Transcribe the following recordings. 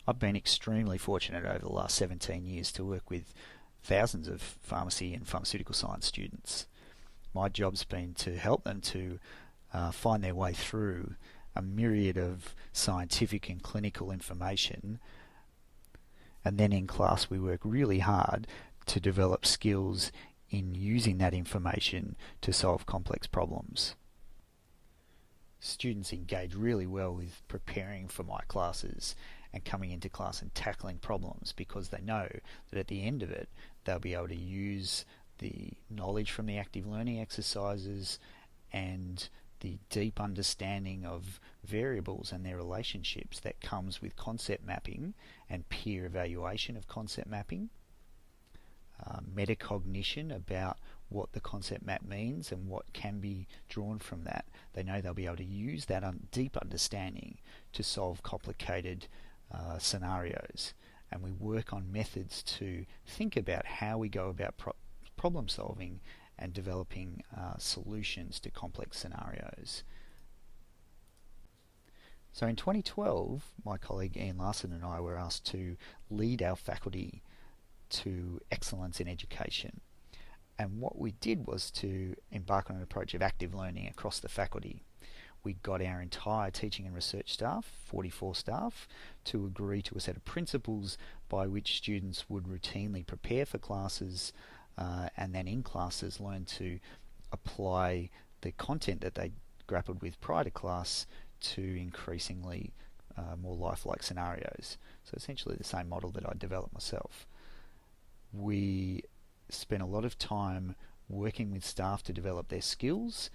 I've been extremely fortunate over the last 17 years to work with thousands of pharmacy and pharmaceutical science students. My job's been to help them to find their way through a myriad of scientific and clinical information, and then in class we work really hard to develop skills in using that information to solve complex problems. Students engage really well with preparing for my classes and coming into class and tackling problems because they know that at the end of it they'll be able to use the knowledge from the active learning exercises and the deep understanding of variables and their relationships that comes with concept mapping and peer evaluation of concept mapping, metacognition about what the concept map means and what can be drawn from that. They know they'll be able to use that deep understanding to solve complicated scenarios, and we work on methods to think about how we go about problem solving and developing solutions to complex scenarios. So in 2012, my colleague Ian Larson and I were asked to lead our faculty to excellence in education. And what we did was to embark on an approach of active learning across the faculty. We got our entire teaching and research staff, 44 staff, to agree to a set of principles by which students would routinely prepare for classes and then in classes learn to apply the content that they grappled with prior to class to increasingly more lifelike scenarios. So essentially the same model that I developed myself. We spent a lot of time working with staff to develop their skills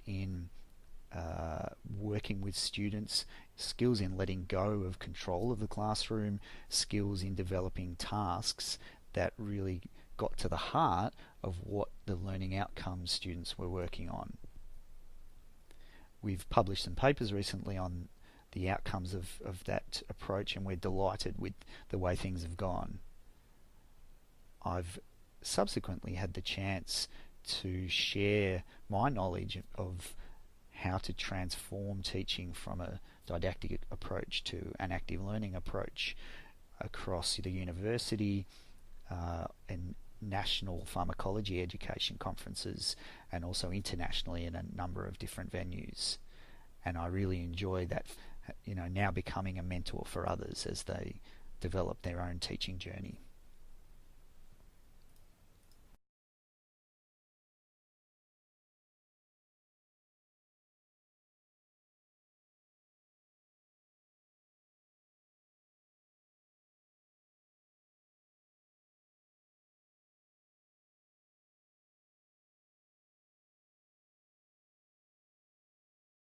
in working with students, skills in letting go of control of the classroom, skills in developing tasks that really got to the heart of what the learning outcomes students were working on. We've published some papers recently on the outcomes of that approach, and we're delighted with the way things have gone. I've subsequently had the chance to share my knowledge of how to transform teaching from a didactic approach to an active learning approach across the university and national pharmacology education conferences, and also internationally in a number of different venues. And I really enjoy that, now becoming a mentor for others as they develop their own teaching journey.